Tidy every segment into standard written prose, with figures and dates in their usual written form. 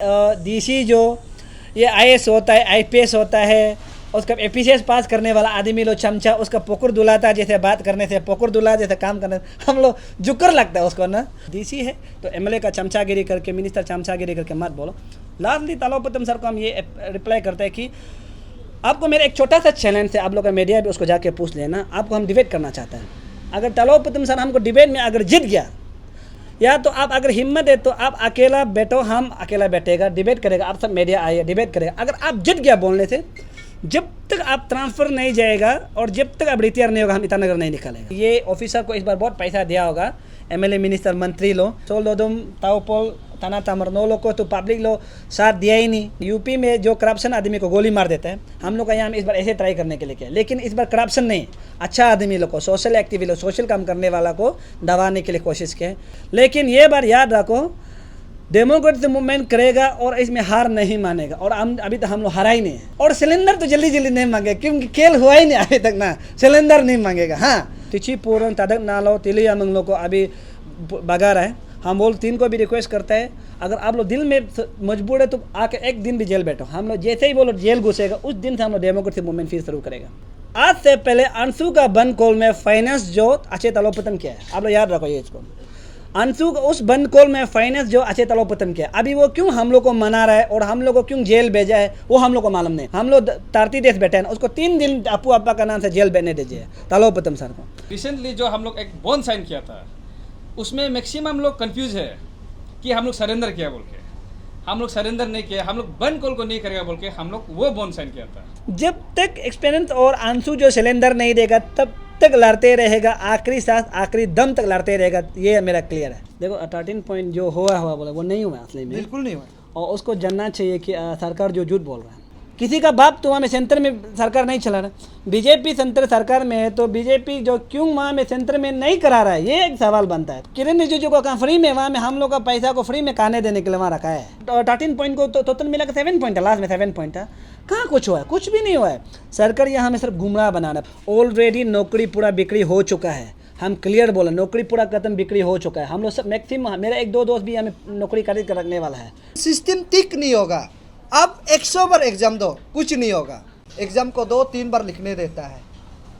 DC जो ये IAS होता है, आईपीएस होता है, उसका एपीसीएस पास करने वाला आदमी लोग चमचा उसका पोकर दुलाता जैसे बात करने से, पोकर दुला जैसे काम करने से हम लोग जुक्कर लगता है उसको ना। डीसी है तो एमएलए का चमचागिरी करके, मिनिस्टर चमचागिरी करके मत बोलो। लास्टली तलोपतम सर को हम ये रिप्लाई करते हैं कि आपको मेरा एक छोटा सा चैलेंज है, आप लोग का मीडिया भी उसको जाके पूछ लेना, आपको हम डिबेट करना चाहते हैं। अगर तलोपतम सर हमको डिबेट में अगर जीत गया, या तो आप अगर हिम्मत है तो आप अकेला बैठो, हम अकेला बैठेगा, डिबेट करेगा, आप सब मीडिया आइए डिबेट करेगा। अगर आप जीत गया बोलने से, जब तक आप ट्रांसफ़र नहीं जाएगा और जब तक आप रिटायर नहीं होगा, हम ईटानगर नहीं निकालेंगे। ये ऑफिसर को इस बार बहुत पैसा दिया होगा, एमएलए मिनिस्टर मंत्री लो सोलदोदम ताओपोल तना तामर नो लोग को तो पब्लिक लो साथ दिया ही नहीं। यूपी में जो करप्शन आदमी को गोली मार देता है, हम लोग का यहाँ इस बार ऐसे ट्राई करने के लिए किया, लेकिन इस बार करप्शन नहीं, अच्छा आदमी लोग को, सोशल एक्टिविटी लोग, सोशल काम करने वाला को दबाने के लिए कोशिश किया। लेकिन ये बार याद रखो, डेमोक्रेटिक मूवमेंट करेगा और इसमें हार नहीं मानेगा। और हम अभी तक हम लोग हारा ही नहीं है, और सिलेंडर तो जल्दी जल्दी नहीं मांगेगा क्योंकि खेल हुआ ही नहीं अभी तक ना, सिलेंडर नहीं मांगेगा। हाँ, तिची पूरन तदक नालो तिलिया मंगलों को अभी भगा रहा है। हम बोल तीन को भी रिक्वेस्ट करते हैं, अगर आप लोग दिल में मजबूर है तो आके एक दिन भी जेल बैठो। हम लोग जैसे ही वो लोग जेल घुसेगा उस दिन से हम लोग डेमोक्रेटिक मूवमेंट फिर शुरू करेगा। आज से पहले अंशु का बंद कॉल में फाइनेंस जो अक्षय तलोपतम किया है, आप लोग याद रखो ये इसको। अंशु का उस बंद कॉल में फाइनेंस जो अक्षय तलोपतम किया, अभी वो क्यों हम लोग को मना रहा है और हम लोग को क्यों जेल भेजा है वो हम लोग को मालूम नहीं। हम लोग तारती देश बैठे हैं, उसको 3 दिन अपू अप्पा का नाम से जेल भेजने दीजिए तलोपतम सर को। रिसेंटली जो हम लोग एक बॉन्ड साइन किया था, उसमें मैक्सिमम लोग कंफ्यूज है कि हम लोग सरेंडर किया बोल के। हम लोग सरेंडर नहीं किया, हम लोग बंद कॉल को नहीं करेगा बोल के हम लोग वो बॉन्ड साइन किया था। जब तक एक्सपीरियंस और अंशु जो सिलेंडर नहीं देगा तब तक लड़ते रहेगा, आखिरी सांस आखिरी दम तक लड़ते रहेगा, ये मेरा क्लियर है। देखो 13 पॉइंट जो हुआ बोला वो नहीं हुआ, असली में बिल्कुल नहीं हुआ। और उसको जानना चाहिए कि सरकार जो झूठ बोल रहा है, किसी का बाप तो वहाँ में सेंटर में सरकार नहीं चला रहा। बीजेपी सेंटर सरकार में है तो बीजेपी जो क्यों वहाँ में सेंटर में नहीं करा रहा है, ये एक सवाल बनता है। किरण रिजिजू को कहाँ फ्री में, वहाँ में हम लोग का पैसा को फ्री में खाने देने के लिए वहाँ रखा है। तो 13 पॉइंट को तो टोटल मिला 7 पॉइंट था, लास्ट में 7 पॉइंट था। कहाँ कुछ हुआ है? कुछ भी नहीं हुआ है। सरकार यहाँ में सिर्फ गुमराह बनाना। ऑलरेडी नौकरी पूरा बिक्री हो चुका है, हम क्लियर बोले, नौकरी पूरा खत्म बिक्री हो चुका है। हम लोग सब मैक्सिमम, मेरा 1-2 दोस्त भी हमें नौकरी खरीद कर रखने वाला है। सिस्टम ठीक नहीं होगा। अब 100 बार एग्जाम दो, कुछ नहीं होगा। एग्जाम को 2-3 बार लिखने देता है।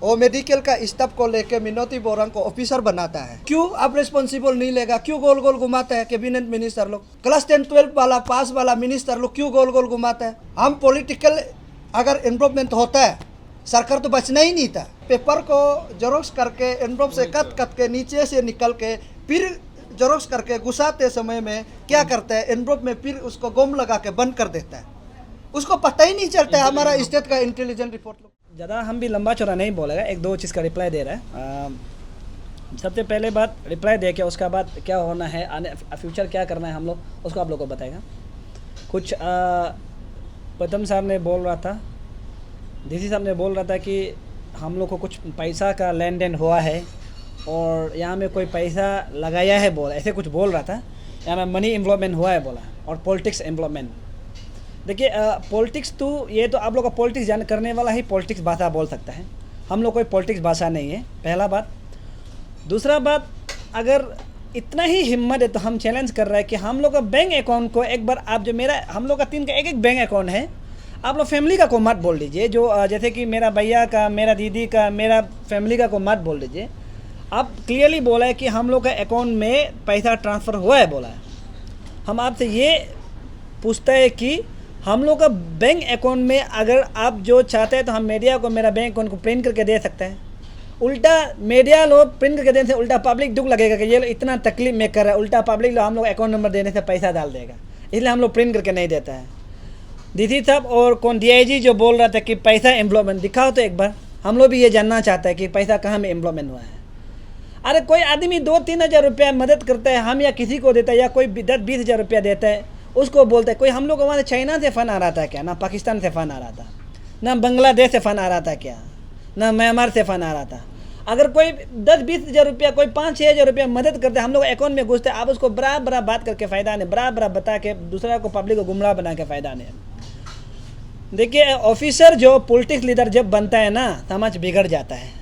वो मेडिकल का स्टाफ को लेके मिनोती बोरंग को ऑफिसर बनाता है। क्यों आप रिस्पॉन्सिबल नहीं लेगा? क्यों गोल गोल घुमाता है कैबिनेट मिनिस्टर लोग? क्लास 10-12 वाला पास वाला मिनिस्टर लोग क्यों गोल गोल घुमाता है? हम पॉलिटिकल अगर इम्प्रूवमेंट होता है, सरकार तो बचना ही नहीं था। पेपर को जेरोक्स करके एनवलप से कट के नीचे से निकल के फिर जेरोक्स करके घुसाते समय में क्या करता है, एनवलप में फिर उसको गोम लगा के बंद कर देता है। उसको पता ही नहीं चलता है हमारा स्टेट का इंटेलिजेंस रिपोर्ट। ज़्यादा हम भी लंबा चौड़ा नहीं बोलेगा, 1-2 चीज़ का रिप्लाई दे रहा है। सबसे पहले बात रिप्लाई दे के उसका बाद क्या होना है, आने फ्यूचर क्या करना है हम लोग, उसको आप लोग को बताएगा। कुछ पदम साहब ने बोल रहा था, डीसी साहब ने बोल रहा था कि हम लोग को कुछ पैसा का लेन देन हुआ है और यहाँ में कोई पैसा लगाया है, बोला ऐसे कुछ बोल रहा था। यहाँ में मनी इन्वॉल्वमेंट हुआ है बोला, और पॉलिटिक्स इन्वॉल्वमेंट। देखिए पॉलिटिक्स तो ये तो आप लोग का पॉलिटिक्स जान करने वाला ही पॉलिटिक्स भाषा बोल सकता है, हम लोग कोई पॉलिटिक्स भाषा नहीं है, पहला बात। दूसरा बात, अगर इतना ही हिम्मत है तो हम चैलेंज कर रहे हैं कि हम लोग का बैंक अकाउंट को एक बार आप जो मेरा, हम लोग का 3 का एक बैंक अकाउंट है, आप लोग फैमिली का को मत बोल दीजिए। जो जैसे कि मेरा भैया का, मेरा दीदी का, मेरा फैमिली का को मत बोल दीजिए। आप क्लियरली बोला है कि हम लोग का अकाउंट में पैसा ट्रांसफ़र हुआ है बोला है। हम आपसे ये पूछते हैं कि हम लोग का बैंक अकाउंट में अगर आप जो चाहते हैं तो हम मीडिया को मेरा बैंक अकाउंट को प्रिंट करके दे सकते हैं। उल्टा मीडिया लोग प्रिंट करके देने से उल्टा पब्लिक दुख लगेगा कि ये लोग इतना तकलीफ में कर रहा है, उल्टा पब्लिक लोग हम लोग अकाउंट नंबर देने से पैसा डाल देगा, इसलिए हम लोग प्रिंट करके नहीं देता है। डीसी साहब और कौन डीआईजी जो बोल रहा था कि पैसा एम्प्लॉयमेंट दिखाओ तो एक बार, हम लोग भी ये जानना चाहते हैं कि पैसा कहाँ में एम्प्लॉयमेंट हुआ है। अरे कोई आदमी 2-3 हज़ार रुपया मदद करता है, हम या किसी को देता है, या कोई 10-20 हज़ार रुपया देता है, उसको बोलता है कोई हम लोग वहाँ से चाइना से फ़ंड आ रहा था क्या, ना पाकिस्तान से फ़ंड आ रहा था, ना बांग्लादेश से फ़ंड आ रहा था क्या, ना म्यांमार से फ़ंड आ रहा था। अगर कोई 10-20 हज़ार रुपया, कोई 5-6 हज़ार रुपया मदद करते हैं, हम लोग अकाउंट में घुसते हैं, आप उसको बड़ा बात करके फ़ायदा नहीं, बड़ा बता के दूसरा को पब्लिक को गुमराह बना के फ़ायदा नहीं। देखिए ऑफिसर जो पॉलिटिक्स लीडर जब बनता है ना, समाज बिगड़ जाता है।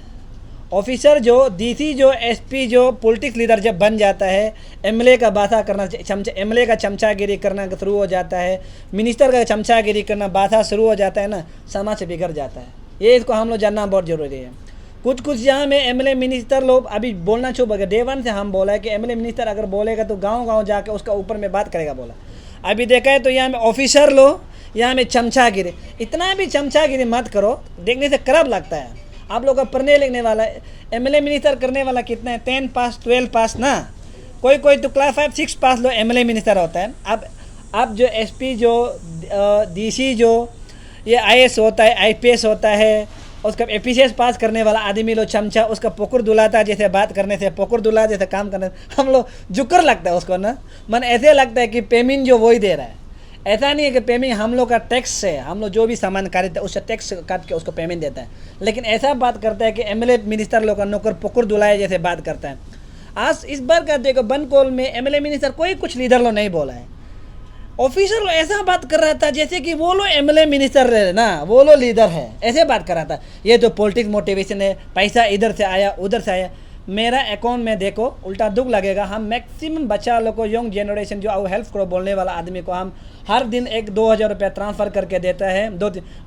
ऑफिसर जो डीसी जो एसपी जो पॉलिटिक्स लीडर जब बन जाता है, एमएलए का बाधा करना, एमएलए का चमचागिरी करना शुरू हो जाता है, मिनिस्टर का चमचागिरी करना बाधा शुरू हो जाता है ना, समाज से बिगड़ जाता है। ये इसको हम लोग जानना बहुत ज़रूरी है। कुछ यहाँ में एमएलए मिनिस्टर लोग अभी बोलना छुप गए। डे वन से हम बोला है कि एमएलए मिनिस्टर अगर बोलेगा तो गाँव जाके उसका ऊपर में बात करेगा बोला। अभी देखा है तो यहाँ में ऑफिसर लो, यहाँ में चमचागिरी, इतना भी चमचागिरी मत करो, देखने से खराब लगता है। आप लोग का पढ़ने लिखने वाला एमएलए मिनिस्टर करने वाला कितना है, 10 पास 12 पास ना, कोई तो क्लास 5 6 पास लो एमएलए मिनिस्टर होता है। अब जो एसपी जो डीसी जो ये आईएएस होता है, आईपीएस होता है, उसका एपीसीएस पास करने वाला आदमी लो चमचा, उसका पोकुर दुलाता जैसे बात करने से, पोकुर दुला जैसे काम करने से हम लोग जुकर लगता है उसको ना, मन ऐसे लगता है कि पेमेंट जो वही दे रहा है। ऐसा नहीं है कि पेमेंट हम लोग का टैक्स से, हम लोग जो भी सामान खरीदते हैं उससे टैक्स काट के उसको पेमेंट देता है, लेकिन ऐसा बात करता है कि एमएलए मिनिस्टर लोग का नौकर पोकुर दुलाए जैसे बात करता है। आज इस बार का देखो बनकोल में एमएलए मिनिस्टर कोई कुछ लीडर लोग नहीं बोला है, ऑफिसर लोग ऐसा बात कर रहा था जैसे कि वो लोग एमएलए मिनिस्टर रहे ना, वो लोग लीडर है, ऐसे बात कर रहा था। ये तो पॉलिटिक्स मोटिवेशन है, पैसा इधर से आया उधर से आया। मेरा अकाउंट में देखो, उल्टा दुख लगेगा। हम मैक्सिमम बच्चा लोग को, यंग जनरेशन जो हेल्प करो बोलने वाला आदमी को हम हर दिन 1-2 हज़ार रुपया ट्रांसफ़र करके देता है।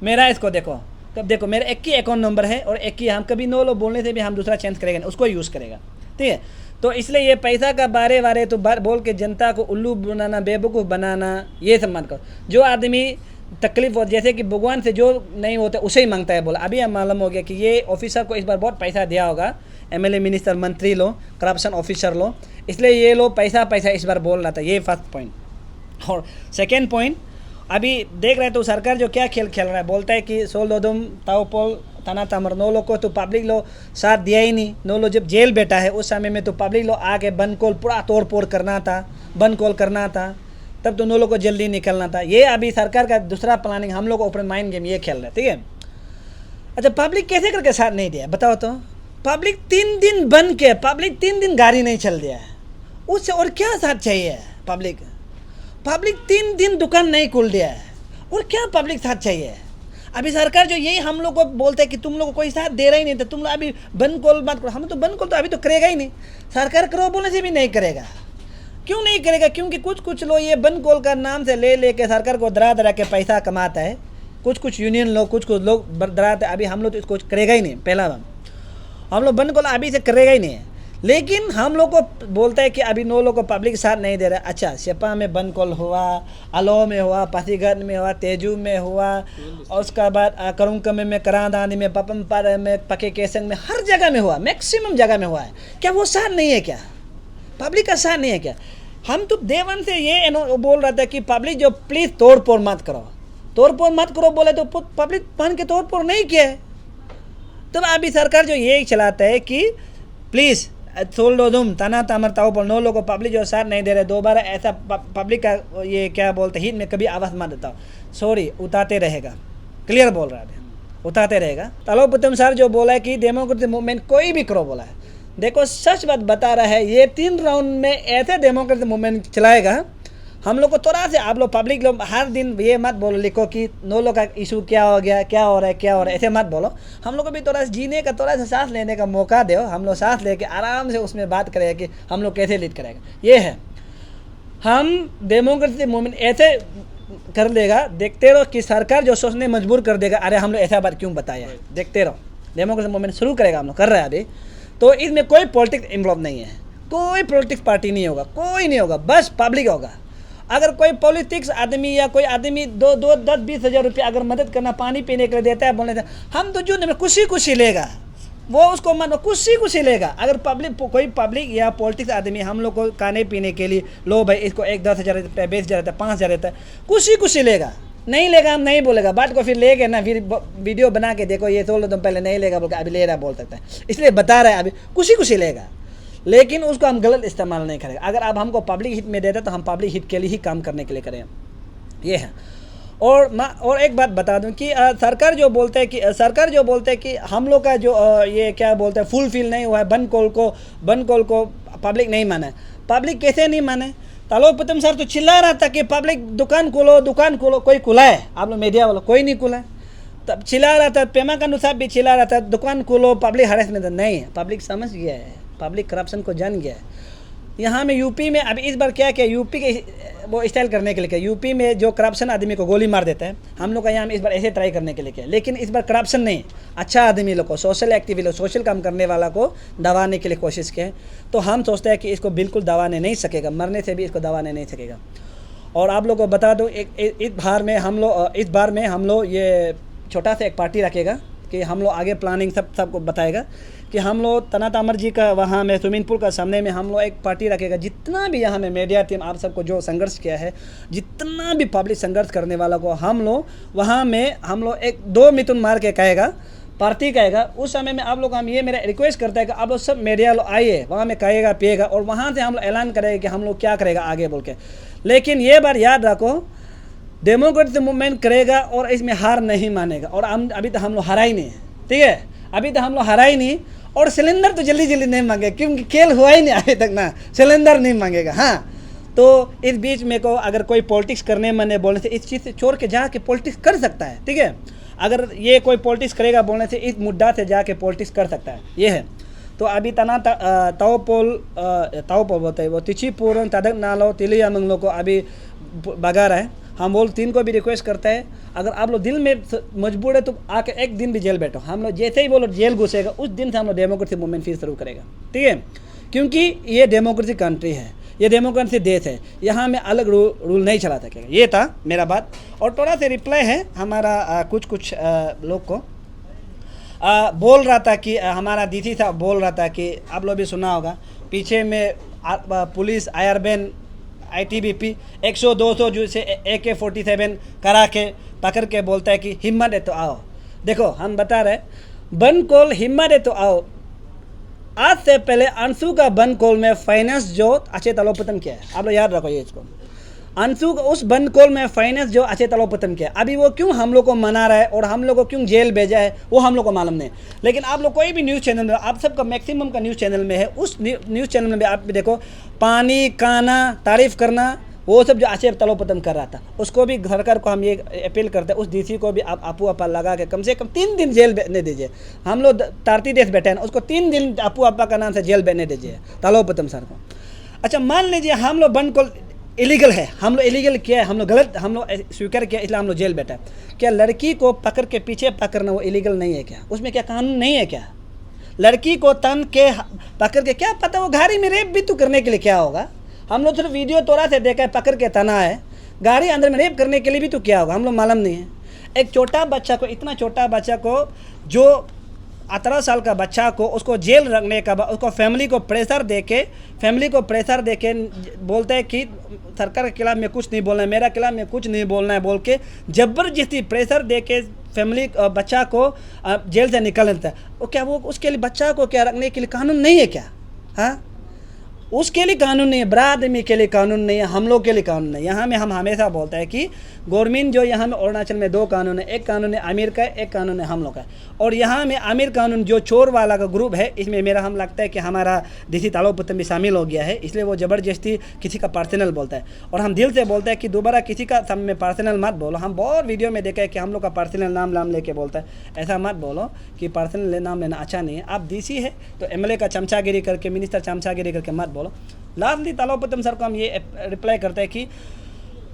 मेरा इसको देखो, कब देखो मेरा एक ही अकाउंट नंबर है और एक ही, हम कभी नो लो बोलने से भी हम दूसरा चेंज करेगा, उसको यूज़ करेगा, ठीक है। तो इसलिए ये पैसा का बारे तो बोल के जनता को उल्लू बनाना, बेवकूफ़ बनाना, ये सब मत करो। जो आदमी तकलीफ हो, जैसे कि भगवान से जो नहीं होता उसे ही मांगता है बोला। अभी हम मालूम हो गया कि ये ऑफिसर को इस बार बहुत पैसा दिया होगा, एमएलए मिनिस्टर मंत्री लो, करप्शन ऑफिसर लो, इसलिए ये लोग पैसा इस बार बोल रहा था। ये फर्स्ट पॉइंट। और सेकेंड पॉइंट, अभी देख रहे तो सरकार जो क्या खेल खेल रहा है, बोलता है कि सोलदोदुम ताओपोल ताना तामर, नो लोग को तो पब्लिक लोग साथ दिया ही नहीं। नो लोग जब जेल बैठा है उस समय में तो पब्लिक लोग आके बनकोल पूरा तोड़ फोड़ करना था, बनकोल करना था, तब तो नो लोग को जल्दी निकलना था। ये अभी सरकार का दूसरा प्लानिंग, हम लोग ओपन माइंड गेम ये खेल रहे हैं, ठीक है। अच्छा, पब्लिक कैसे करके साथ नहीं दिया बताओ तो। पब्लिक 3 दिन बन के, पब्लिक 3 दिन गाड़ी नहीं चल दिया है, उससे और क्या साथ चाहिए। पब्लिक 3 दिन दुकान नहीं खुल दिया है, और क्या पब्लिक साथ चाहिए। अभी सरकार जो यही हम लोग को बोलते हैं कि तुम लोग को कोई साथ दे रहा ही नहीं था, तुम लोग अभी बंद कॉल मत करो। हम तो बंद कॉल तो अभी तो करेगा ही नहीं, सरकार करो बोलने से भी नहीं करेगा। क्यों नहीं करेगा? क्योंकि कुछ लोग ये बंद कॉल का नाम से ले के सरकार को डरा के पैसा कमाता है। कुछ यूनियन लोग, कुछ लोग डराते। अभी हम लोग तो इसको करेगा ही नहीं, पहला बात हम लोग बंद कॉल अभी से करेगा ही नहीं है। लेकिन हम लोग को बोलता है कि अभी नो लोग को पब्लिक साथ नहीं दे रहा। अच्छा, सेपा में बंद कॉल हुआ, अलो में हुआ, पासीघाट में हुआ, तेजू में हुआ, और उसके बाद करुंकमे में, करादानी में, पपमपारा में, पके केसंग में, हर जगह में हुआ, मैक्सिमम जगह में हुआ है। क्या वो साथ नहीं है? क्या पब्लिक का साथ नहीं है क्या? हम तो देवन से ये बोल रहा था कि पब्लिक जो प्लीज़ तोड़ फोड़ मत करो बोले तो पब्लिक मान के तोड़ फोड़ नहीं किया है। तो अभी सरकार जो ये चलाता है कि प्लीज़ सोल्डोदुम तना तामर ताओ पर नो लोगों पब्लिक जो साथ नहीं दे रहे, दोबारा ऐसा पब्लिक का ये क्या बोलते हित में कभी आवाज़ मत देता हूँ, सॉरी उतारते रहेगा। क्लियर बोल रहा है, उतारते रहेगा। तालोपुतम सर जो बोला है कि डेमोक्रेसी मूवमेंट कोई भी करो बोला है, देखो सच बात बता रहा है, ये 3 राउंड में ऐसे डेमोक्रेसी मूवमेंट चलाएगा। हम लोग को थोड़ा से, आप लोग पब्लिक लोग हर दिन ये मत बोलो, लिखो कि नो लोग का इशू क्या हो गया, क्या हो रहा है, ऐसे मत बोलो। हम लोग को भी थोड़ा सा जीने का, थोड़ा सा सांस लेने का मौका दो। हम लोग सांस लेके आराम से उसमें बात करेंगे कि हम लोग कैसे लीड करेंगे। ये है, हम डेमोक्रेसी मूवमेंट ऐसे कर देगा, देखते रहो कि सरकार जो सोचने मजबूर कर देगा, अरे हम लोग ऐसा बात क्यों बताया, देखते रहो। डेमोक्रेसी मूवमेंट शुरू करेगा, हम लोग कर रहे हैं अभी। तो इसमें कोई पॉलिटिक्स इन्वॉल्व नहीं है, कोई पॉलिटिक्स पार्टी नहीं होगा, कोई नहीं होगा, बस पब्लिक होगा। अगर कोई पॉलिटिक्स आदमी या कोई आदमी 10-20 हज़ार रुपया अगर मदद करना, पानी पीने के लिए देता है, बोलने से हम तो जो खुशी लेगा, वो उसको मन खुशी लेगा। अगर कोई पब्लिक या पॉलिटिक्स आदमी हम लोग को खाने पीने के लिए, लो भाई इसको 10,000 रुपया, 20,000 रुपया, 5,000 रहता है, खुशी लेगा। नहीं लेगा हम नहीं बोलेगा, बात को फिर लेके ना फिर वीडियो बना के देखो ये 16 दिन पहले नहीं लेगा बोल के अभी ले रहा बोल सकता है। इसलिए बता रहा है अभी खुशी लेगा, लेकिन उसको हम गलत इस्तेमाल नहीं करेंगे। अगर आप हमको पब्लिक हित में देते तो हम पब्लिक हित के लिए ही काम करने के लिए करें, ये है। और एक बात बता दूं कि सरकार जो बोलते हैं कि हम लोग का जो ये क्या बोलते हैं फुलफिल नहीं हुआ है, बंद कॉल को पब्लिक नहीं माने। पब्लिक कैसे नहीं माने? तालोपुतम सर तो चिल्ला रहा था कि पब्लिक दुकान खोलो, कोई खुला है? आप लोग मीडिया वालों कोई नहीं खुला है। तब चिल्ला रहा था, पेमा खांडू साहब भी चिल्ला रहा था दुकान खोलो, पब्लिक हरेसमेंट। नहीं, पब्लिक समझ गया है, पब्लिक करप्शन को जान गया है। यहाँ में यूपी में अभी इस बार क्या किया, यूपी के वो स्टाइल करने के लिए किया। यूपी में जो करप्शन आदमी को गोली मार देता है, हम लोग का यहाँ में इस बार ऐसे ट्राई करने के लिए किया। लेकिन इस बार करप्शन नहीं, अच्छा आदमी लोग को, सोशल एक्टिविटी लोग, सोशल काम करने वाला को दबाने के लिए कोशिश किए। तो हम सोचते हैं कि इसको बिल्कुल दबाने नहीं सकेगा, मरने से भी इसको दबाने नहीं सकेगा। और आप लोग को बता दो, इस बार में हम लोग ये छोटा सा एक पार्टी रखेगा कि हम लोग आगे प्लानिंग सबको बताएगा कि हम लोग तना तामर जी का वहाँ में स्विमिंग पूल का सामने में हम लोग एक पार्टी रखेगा। जितना भी यहाँ में मीडिया टीम आप सबको जो संघर्ष किया है, जितना भी पब्लिक संघर्ष करने वाला को हम लोग वहाँ में हम लोग 1-2 मिथुन मार के कहेगा, पार्टी कहेगा। उस समय में आप लोग हम ये मेरा रिक्वेस्ट करता है कि आप लोग सब मीडिया लोग आइए, वहाँ में कहेगा पिएगा और वहाँ से हम लोग ऐलान करेंगे कि हम लोग क्या करेगा आगे बोल के। लेकिन ये बार याद रखो, डेमोक्रेटिक मूवमेंट करेगा और इसमें हार नहीं मानेगा। और अभी तक हम लोग हारा ही नहीं है, ठीक है, अभी तक हम लोग हारा ही नहीं। और सिलेंडर तो जल्दी नहीं मांगे, क्योंकि खेल हुआ ही नहीं अभी तक ना, सिलेंडर नहीं मांगेगा। हाँ, तो इस बीच में को अगर कोई पॉलिटिक्स करने मैंने बोलने से इस चीज़ से छोड़ के जाके पॉलिटिक्स कर सकता है, ठीक है। अगर ये कोई पॉलिटिक्स करेगा बोलने से इस मुद्दा से जाके पॉलिटिक्स कर सकता है, ये है। तो अभी तना ताओपोल बोलते हैं वो तिचिपुरन तदक नालो तिलिया मंगलो को अभी भगा रहा है। हम बोल 3 को भी रिक्वेस्ट करते हैं, अगर आप लोग दिल में मजबूर है तो आके एक दिन भी जेल बैठो। हम लोग जैसे ही बोलो जेल घुसेगा उस दिन से हम लोग डेमोक्रेसी मूवमेंट फिर शुरू करेगा, ठीक है। क्योंकि ये डेमोक्रेसी कंट्री है, ये डेमोक्रेसी देश है, यहाँ में अलग रूल नहीं चला सकेगा। ये था मेरा बात। और थोड़ा सा रिप्लाई है हमारा कुछ लोग को बोल रहा था कि हमारा डीसी साहब बोल रहा था कि आप लोग भी सुना होगा, पीछे में पुलिस आयरबैन ITBP 100-200 जो से AK-47 करा के पकड़ के बोलता है कि हिम्मत है तो आओ। देखो हम बता रहे, बन कॉल हिम्मत है तो आओ। आज से पहले अंशु का बन कॉल में फाइनेंस जो अच्छे तलोपतन किया है, आप लोग याद रखो ये इसको। अंशु का उस बन कॉल में फाइनेंस जो अच्छे तलोपतन किया, अभी वो क्यों हम लोग को मना रहा है और हम लोग को क्यों जेल भेजा है वो हम लोग को मालूम नहीं। लेकिन आप लोग कोई भी न्यूज़ चैनल में, आप सबका मैक्सिमम का न्यूज़ चैनल में है, उस न्यूज़ चैनल में भी आप भी देखो, पानी खाना तारीफ करना वो सब जो अच्छे तलोपतन कर रहा था, उसको भी सरकार को हम ये अपील करते हैं, उस डीसी को भी आप आपू आपा लगा के कम से कम 3 दिन जेल बैठने दीजिए। हम लोग तारती देश बैठे हैं, उसको 3 दिन आपू आपा का नाम से जेल बैठने दीजिए तलोपतन सर को। अच्छा मान लीजिए हम लोग बन कॉल इलीगल है, हम लोग इलीगल किया है, हम लोग गलत, हम लोग स्वीकार किया इसलिए हम लोग जेल बैठा है। क्या लड़की को पकड़ के पीछे पकड़ना वो इलीगल नहीं है क्या? उसमें क्या कानून नहीं है क्या? लड़की को तन के पकड़ के, क्या पता वो गाड़ी में रेप भी तो करने के लिए क्या होगा। हम लोग सिर्फ वीडियो तोड़ा से देखा है, पकड़ के तना है, गाड़ी अंदर में रेप करने के लिए भी तो क्या होगा, हम लोग मालूम नहीं है। एक छोटा बच्चा को, इतना छोटा बच्चा को, जो 18 साल का बच्चा को उसको जेल रखने का बाद उसको फैमिली को प्रेशर दे के बोलते हैं कि सरकार के खिलाफ में कुछ नहीं बोलना है, मेरा खिलाफ में कुछ नहीं बोलना है बोल के ज़बरदस्ती प्रेशर दे के फैमिली बच्चा को जेल से निकाल देता है। वो क्या वो उसके लिए बच्चा को क्या रखने के लिए कानून नहीं है क्या? हाँ, उसके लिए कानून नहीं है, बड़ा आदमी के लिए कानून नहीं है, हम लोग के लिए कानून नहीं। यहाँ में हम हमेशा बोलते हैं कि गवर्नमेंट जो यहाँ में अरुणाचल में 2 कानून है, एक कानून है आमिर का, एक कानून है हम लोग का। और यहाँ में आमिर कानून जो चोर वाला का ग्रुप है, इसमें मेरा हम लगता है कि हमारा डीसी तालोपतन भी शामिल हो गया है, इसलिए वो ज़बरदस्ती किसी का पर्सनल बोलता है। और हम दिल से बोलते हैं कि दोबारा किसी का सामने पर्सनल मत बोलो। हम बहुत वीडियो में देखा है कि हम लोग का पर्सनल नाम लेके बोलता है, ऐसा मत बोलो कि पर्सनल नाम लेना अच्छा नहीं है। आप डीसी है तो MLA का चमचागिरी करके, मिनिस्टर चमचागिरी करके मत बोलो। लास्टली तालोपतन सर को हम ये रिप्लाई करते हैं कि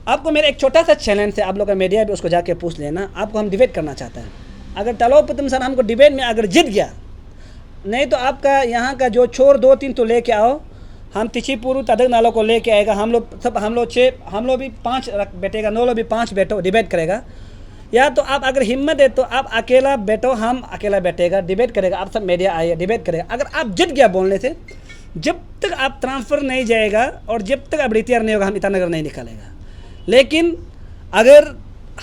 आपको मेरा एक छोटा सा चैलेंज है, आप लोग का मीडिया भी उसको जाके पूछ लेना, आपको हम डिबेट करना चाहते हैं। अगर तालोपतन सर हमको डिबेट में अगर जीत गया, नहीं तो आपका यहाँ का जो छोर 2-3 तो लेके आओ, हम तिचिपुरु तदक नालों को लेके आएगा, हम लोग 6, हम लोग भी 5 बैठेगा, 9 लोग भी 5 बैठो डिबेट करेगा। या तो आप अगर हिम्मत है तो आप अकेला बैठो, हम अकेला बैठेगा, डिबेट करेगा, आप सब मीडिया आइए डिबेट करेगा। अगर आप जीत गया बोलने से, जब तक आप ट्रांसफ़र नहीं जाएगा और जब तक आप रिटायर नहीं होगा, हम ईटानगर नहीं निकालेगा। लेकिन अगर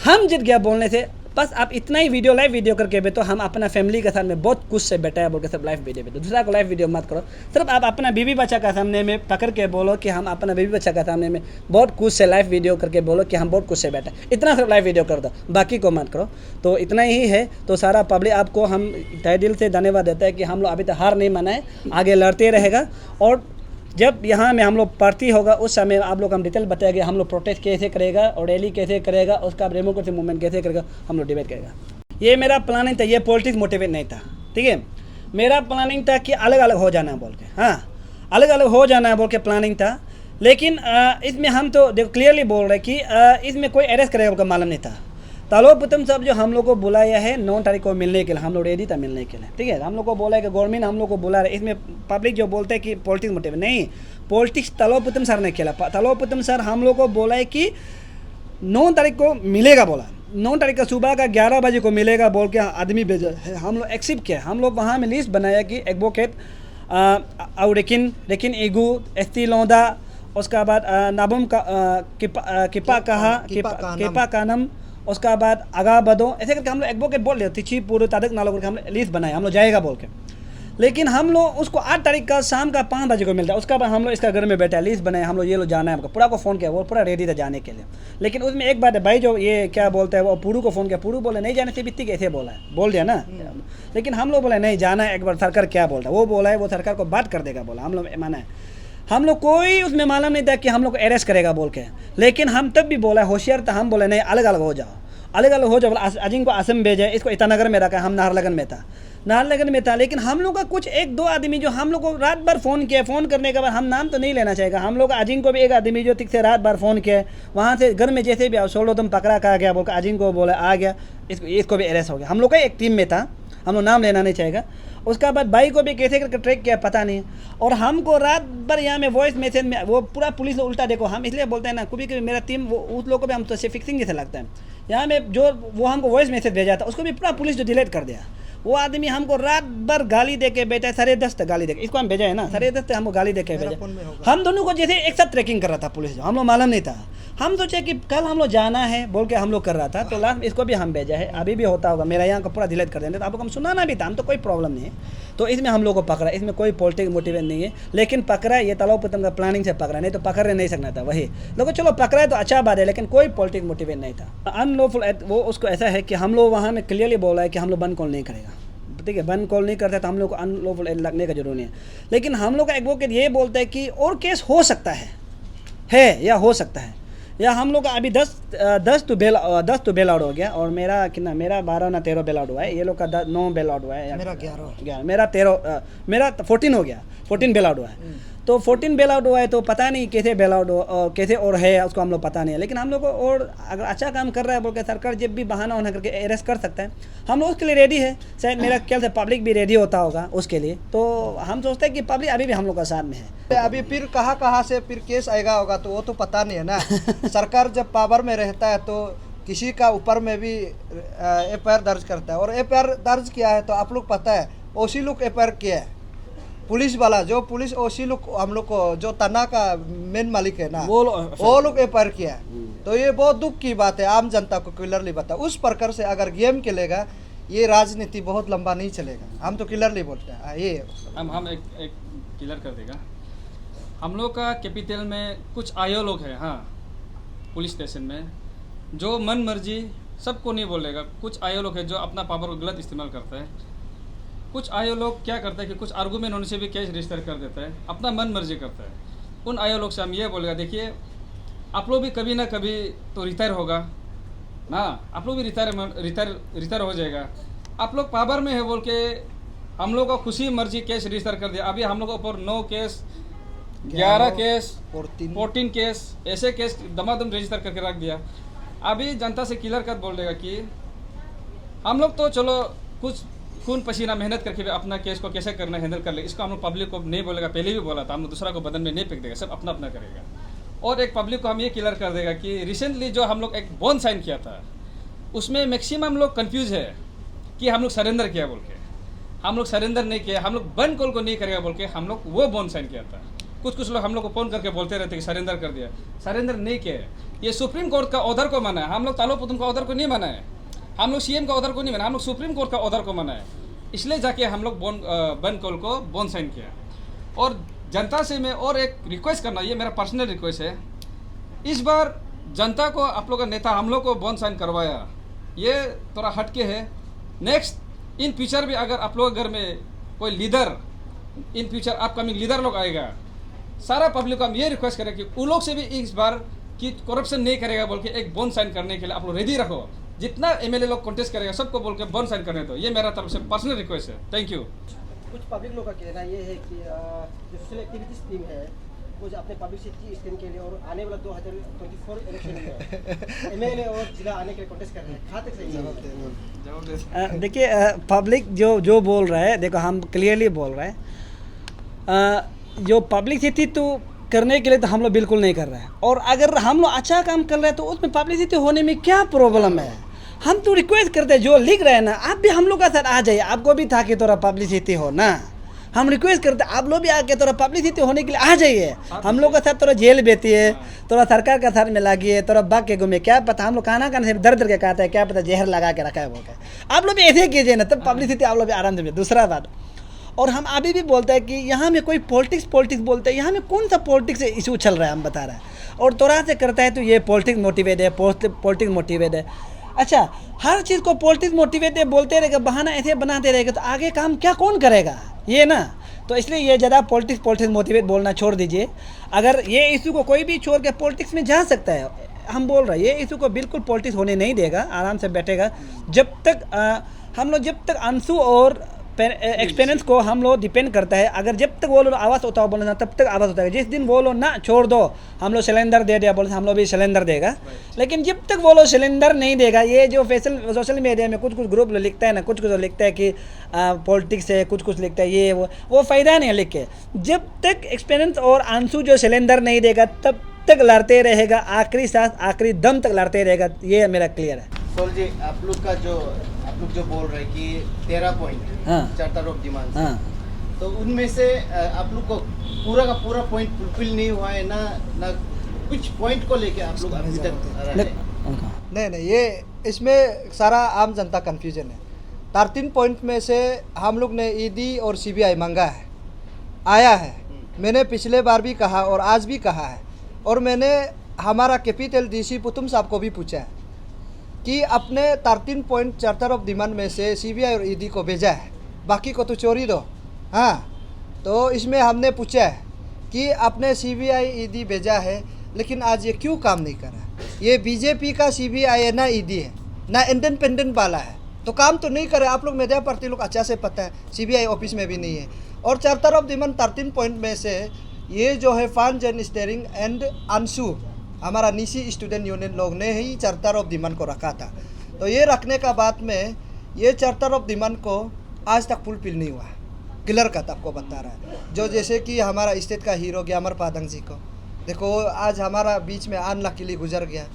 हम जीत गया बोलने से, बस आप इतना ही वीडियो लाइव वीडियो करके बैठो, हम अपना फैमिली के साथ में बहुत कुछ से बैठा है बोल के सब लाइव वीडियो बैठो। दूसरा को लाइव वीडियो मत करो, सिर्फ आप अपना बीवी बच्चा का सामने में पकड़ के बोलो कि हम अपना बीवी बच्चा का सामने में बहुत कुछ से लाइव वीडियो करके बोलो कि हम बहुत कुछ से बैठा, इतना सिर्फ लाइव वीडियो कर दो, बाकी को मत करो। तो इतना ही है। तो सारा पब्लिक आपको हम तहे दिल से धन्यवाद देता है कि हम लोग अभी तक हार नहीं माना है, आगे लड़ते रहेगा। और जब यहाँ में हम लोग पार्टी होगा उस समय आप लोग हम डिटेल बताएंगे, हम लोग प्रोटेस्ट कैसे करेगा और रैली कैसे करेगा, उसका डेमोक्रेसी मूवमेंट कैसे करेगा, हम लोग डिबेट करेगा। ये मेरा प्लानिंग था, ये पॉलिटिक्स मोटिवेट नहीं था, ठीक है। मेरा प्लानिंग था कि अलग अलग हो जाना बोल के, हाँ अलग अलग हो जाना बोल के प्लानिंग था। लेकिन इसमें हम तो देखो क्लियरली बोल रहे कि इसमें कोई अरेस्ट करेगा बोल मालूम नहीं था। तालो पुतम साहब जो हम लोग को बुलाया है 9 तारीख को मिलने के लिए, हम लोग रेडी था मिलने के लिए, ठीक है। हम लोग को बोला है कि गवर्नमेंट हम लोग को बुला रहे। इसमें पब्लिक जो बोलते हैं कि पॉलिटिक्स मोटिव, नहीं, पॉलिटिक्स तालो पुतम सर ने खेला। तालो पुतम सर हम लोग को बोला है कि 9 तारीख को मिलेगा, बोला 9 तारीख का सुबह का 11 बजे को मिलेगा बोल के आदमी भेजा है। हम लोग एक्सेप्ट किया, हम लोग वहाँ में लिस्ट बनाया कि एडवोकेट और रेकिन एगू एस्ती लौदा, उसका बाद नाबम का किपा कानम, उसका बाद आगा बदो, ऐसे करके हम लोग एडवोकेट बोल रहे थे, चीफ पूरे तादक नालों करके हम लिस्ट बनाया, हम लोग जाएगा बोल के। लेकिन हम लोग उसको 8 तारीख का शाम का 5 बजे को मिलता है। उसका बाद हम लोग इसका घर में बैठा लिस्ट बनाए, हम लोग ये लोग जाना है हमको, पूरा को फ़ोन किया, वो पूरा रेडी था जाने के लिए। लेकिन उसमें एक बात है भाई, जो ये क्या बोलते हैं वो पुरू को फ़ोन किया, पुरू बोले नहीं जाने से बित्ती कैसे बोला है, बोल दिया ना। लेकिन हम लोग बोले नहीं जाना है, एक बार सरकार क्या बोलता है, वो बोला है वो सरकार को बात कर देगा बोला। हम लोग माना है, हम लोग कोई उसमें मालूम नहीं था कि हम लोग अरेस्ट करेगा बोल के। लेकिन हम तब भी बोला होशियार था, हम बोले नहीं अलग अलग हो जाओ, अलग अलग हो जाओ। अजिंग को असम भेजा, इसको ईटानगर में रखा, हम नाहरलगन में था, नाहरलगन में था। लेकिन हम लोग का कुछ 1-2 आदमी जो हम लोग को रात भर फ़ोन किया, फ़ोन करने के बाद हम नाम तो नहीं लेना चाहेगा, हम लोग अजिंग को भी एक आदमी जो तिक से रात भर फ़ोन किया, वहाँ से घर में जैसे भी आओ सोलो तुम पकड़ा कहा गया बोल, अजिंग को बोला आ गया, इसको भी अरेस्ट हो गया। हम लोग का एक टीम में था, हम लोग नाम लेना नहीं चाहेगा। उसका बाद भाई को भी कैसे करके ट्रैक किया पता नहीं। और हमको रात भर यहाँ में वॉइस मैसेज में वो पूरा पुलिस उल्टा देखो, हम इसलिए बोलते हैं ना, कभी कभी मेरा टीम वो उस लोगों को भी हम तो फिक्सिंग जैसे लगता है। यहाँ में जो वो हमको वॉइस मैसेज भेजा था उसको भी पूरा पुलिस जो डिलीट कर दिया। वो आदमी हमको रात भर गाली दे के बैठा है, 10:30 तक गाली दे के, इसको हम भेजा है ना, 10:30 तक हमको गाली दे के भेजा। हम दोनों को जैसे एक साथ ट्रैकिंग कर रहा था पुलिस, हम लोग मालूम नहीं था। हम सोचे कि कल हम लोग जाना है बोल के हम लोग कर रहा था, तो लास्ट में इसको भी हम भेजा है। अभी भी होता होगा, मेरा यहाँ का पूरा डिलीट कर देंगे तो आप लोग हम सुनाना भी था, हम तो कोई प्रॉब्लम नहीं है। तो इसमें हम लोग को पकड़ा, इसमें कोई पॉलिटिक्स मोटिवेट नहीं है। लेकिन पकड़ा ये तालाब पुतम का प्लानिंग से पकड़ा, नहीं तो पकड़ नहीं सकना था। वही लोग चलो पकड़ा तो अच्छा बात है, लेकिन कोई पॉलिटिक्स मोटिवेट नहीं था। अनलॉफुल वो उसको ऐसा है कि हम लोग वहाँ में क्लियरली बोला है कि हम लोग बंद कॉल नहीं करेगा, ठीक है। बंद कॉल नहीं करता तो हम लोग को अनलॉफुल लगने का जरूरी नहीं है। लेकिन हम लोग का एडवोकेट ये बोलता है कि और केस हो सकता है या हो सकता है, या हम लोग का अभी 10 तो बेल आउट हो गया। और मेरा कितना, मेरा 12 ना 13 बेल आउट हुआ है, ये लोग का 9 बेल आउट हुआ है, मेरा 11, मेरा 13, मेरा 14 हो गया, 14 बेल आउट हुआ है। तो 14 बेल आउट हुआ है, तो पता नहीं कैसे बेल आउट हो कैसे और है उसको हम लोग पता नहीं है। लेकिन हम लोग को और अगर अच्छा काम कर रहा है बोल के सरकार जब भी बहाना होना करके अरेस्ट कर सकता है, हम लोग उसके लिए रेडी है। शायद मेरा ख्याल से पब्लिक भी रेडी होता होगा उसके लिए। तो हम सोचते हैं कि पब्लिक अभी भी हम लोग का साथ में है। अभी फिर कहाँ से फिर केस आएगा होगा तो वो तो पता नहीं है ना। सरकार जब पावर में रहता है तो किसी का ऊपर में भी FIR दर्ज करता है, और FIR दर्ज किया है तो आप लोग पता है OC लोग FIR किया है, पुलिस वाला जो पुलिस OC लोग हम लोग को जो तना का मेन मालिक है ना वो लोग FIR किया है। तो ये बहुत दुख की बात है, आम जनता को क्लियरली बता। उस प्रकार से अगर गेम खेलेगा ये राजनीति बहुत लंबा नहीं चलेगा, हम तो क्लियरली बोलते हैं। ये हम एक क्लियर कर देगा। हम लोग का कैपिटल में कुछ आयो लोग हैं, हाँ पुलिस स्टेशन में, जो मन मर्जी सबको नहीं बोलेगा। कुछ आयो लोग हैं जो अपना पावर को गलत इस्तेमाल करता है। कुछ आयो लोग क्या करता है कि कुछ आर्गूमेंट होने से भी केस रजिस्टर कर देता है, अपना मन मर्जी करता है। उन आयो लोग से हम ये बोलेगा, देखिए आप लोग भी कभी ना कभी तो रिटायर होगा ना, आप लोग भी रिटायर हो जाएगा। आप लोग पावर में है बोल के हम लोग को खुशी मर्जी केस रजिस्टर कर दिया। अभी हम लोग के ऊपर 9 केस 11 केस 14 केस ऐसे केस दमादम रजिस्टर करके रख दिया। अभी जनता से क्लियर कट बोल देगा कि हम लोग तो चलो कुछ खून पसीना मेहनत करके भी अपना केस को कैसे करना हैंडल कर ले, इसको हम लोग पब्लिक को नहीं बोलेगा। पहले भी बोला था, हम लोग दूसरा को बदन में नहीं फेंक देगा, सब अपना अपना करेगा। और एक पब्लिक को हम ये क्लियर कर देगा कि रिसेंटली जो हम लोग एक बॉन्ड साइन किया था उसमें मैक्सिमम लोग कंफ्यूज है कि हम लोग सरेंडर किया बोल के। हम लोग सरेंडर नहीं किया, हम लोग बंद कॉल को नहीं करेगा बोल के हम लोग वो बॉन्ड साइन किया था। कुछ लोग हम लोग को फोन करके बोलते रहते कि सरेंडर कर दिया, सरेंडर नहीं किया। ये सुप्रीम कोर्ट का ऑर्डर को माना है, हम लोग तालो पुतम का ऑर्डर को नहीं माना है, हम लोग CM का ऑर्डर को नहीं माना, हम लोग सुप्रीम कोर्ट का ऑर्डर को माना है। इसलिए जाके हम लोग बंद कॉल को बॉन्ड साइन किया। और जनता से मैं और एक रिक्वेस्ट करना, ये मेरा पर्सनल रिक्वेस्ट है, इस बार जनता को आप लोग का नेता हम लोग को बॉन्ड साइन करवाया, ये थोड़ा हटके है। नेक्स्ट इन फ्यूचर भी अगर आप लोग घर में कोई leader in future upcoming leader लोग आएगा, सारा पब्लिक को हम ये रिक्वेस्ट करें कि उन लोग से भी इस बार कि करप्शन नहीं करेगा बोल के एक बॉन्ड साइन करने के लिए आप लोग रेडी रखो। जितना एमएलए लोग कॉन्टेस्ट करेगा सबको बोल के बंद साइन करने दो, ये मेरा तरफ से पर्सनल रिक्वेस्ट है। Thank you. कुछ पब्लिक लोग का कहना ये है कि जो सोशल एक्टिविटीज टीम है वो जो अपने पब्लिसिटी स्टैंड के लिए और आने वाला 2024 इलेक्शन में एमएलए और जिला आने के लिए कॉन्टेस्ट कर रहे हैं, कहाँ तक सही है? जवाब दे। देखिए पब्लिक जो बोल रहा है, देखो हम क्लियरली बोल रहे हैं, जो पब्लिसिटी तो करने के लिए तो हम लोग बिल्कुल नहीं कर रहे हैं, और अगर हम लोग अच्छा काम कर रहे हैं तो उसमें पब्लिसिटी होने में क्या प्रॉब्लम है। हम तो रिक्वेस्ट करते हैं जो लिख रहे हैं ना, आप भी हम लोग का साथ आ जाइए, आपको भी था कि थोड़ा पब्लिसिटी हो ना। हम रिक्वेस्ट करते हैं आप लोग भी आके थोड़ा पब्लिसिटी होने के लिए आ जाइए, हम लोग का साथ थोड़ा जेल बैठिए, थोड़ा सरकार का साथ में लागिए, थोड़ा बाग के घूमिए, क्या पता हम लोग खाना से दर दर के कहते हैं, क्या पता जहर लगा के रखा है बोल के। आप लोग भी ऐसे कीजिए ना, तब पब्लिसिटी आप लोग भी आराम से। दूसरा बात, और हम अभी भी बोलते हैं कि यहाँ में कोई पॉलिटिक्स बोलते हैं, यहाँ में कौन सा पॉलिटिक्स इशू चल रहा है हम बता रहे हैं, और थोड़ा से करता है तो ये पॉलिटिक्स मोटिवेट है, पॉलिटिक्स मोटिवेट है। अच्छा, हर चीज़ को पॉलिटिक्स मोटिवेट है बोलते रहेगा, बहाना ऐसे बनाते रहेगा तो आगे काम क्या कौन करेगा, ये ना। तो इसलिए ये ज़्यादा पॉलिटिक्स मोटिवेट बोलना छोड़ दीजिए। अगर ये इशू को कोई भी छोड़ के पॉलिटिक्स में जा सकता है, हम बोल रहे हैं ये इशू को बिल्कुल पॉलिटिक्स होने नहीं देगा, आराम से बैठेगा। जब तक हम लोग जब तक आंसू और एक्सपीरियंस को हम लोग डिपेंड करता है, अगर जब तक वो लोग आवाज़ होता है बोले ना, तब तक आवाज़ होता है। जिस दिन वो लोग ना छोड़ दो हम लोग सिलेंडर दे दिया बोले, हम लोग भी सिलेंडर देगा। लेकिन जब तक वो लोग सिलेंडर नहीं देगा, ये जो सोशल मीडिया में कुछ लिखता है ना, कुछ लिखता है कि पॉलिटिक्स है, कुछ लिखता है ये वो फ़ायदा नहीं है लिख के। जब तक एक्सपीरियंस और आंसू जो सिलेंडर नहीं देगा तब तक लड़ते रहेगा, आखिरी सांस आखिरी दम तक लड़ते रहेगा, ये मेरा क्लियर है। सोल जी, आप लोग जो बोल रहे हैं कि 13 पॉइंट हाँ। चार्टर ऑफ डिमांड, हाँ, तो उनमें से आप लोग को पूरा का पूरा पॉइंट फुलफिल नहीं हुआ है ना कुछ पॉइंट को लेके आप लोग अभी तक नहीं, ये इसमें सारा आम जनता कन्फ्यूजन है। 13 पॉइंट में से हम लोग ने ईडी और सीबीआई मांगा है, आया है। मैंने पिछले बार भी कहा और आज भी कहा है, और मैंने हमारा कैपिटल डीसी पुतुम साहब को भी पूछा है कि अपने 13 पॉइंट चार्टर ऑफ डिमांड में से सीबीआई और ईडी को भेजा है, बाकी को तो चोरी दो। हाँ, तो इसमें हमने पूछा है कि आपने सीबीआई ईडी भेजा है, लेकिन आज ये क्यों काम नहीं कर रहा। ये बीजेपी का सीबीआई है ना ईडी है ना इंडिपेंडेंट वाला है, तो काम तो नहीं करे। आप लोग मीडिया पार्टी लोग अच्छा से पता है, सीबीआई ऑफिस में भी नहीं है। और चार्टर ऑफ डिमांड 13 पॉइंट में से ये जो है fund and steering and Anshu, हमारा निशी स्टूडेंट यूनियन लोग ने ही चार्टर ऑफ डिमांड को रखा था। तो ये रखने का बाद में ये चार्टर ऑफ डिमांड को आज तक फुलफिल नहीं हुआ। क्लियर कट आपको बता रहा है, जो जैसे कि हमारा स्टेट का हीरो ग्यामर पादंग जी को देखो, आज हमारा बीच में अनलकीली गुजर गया।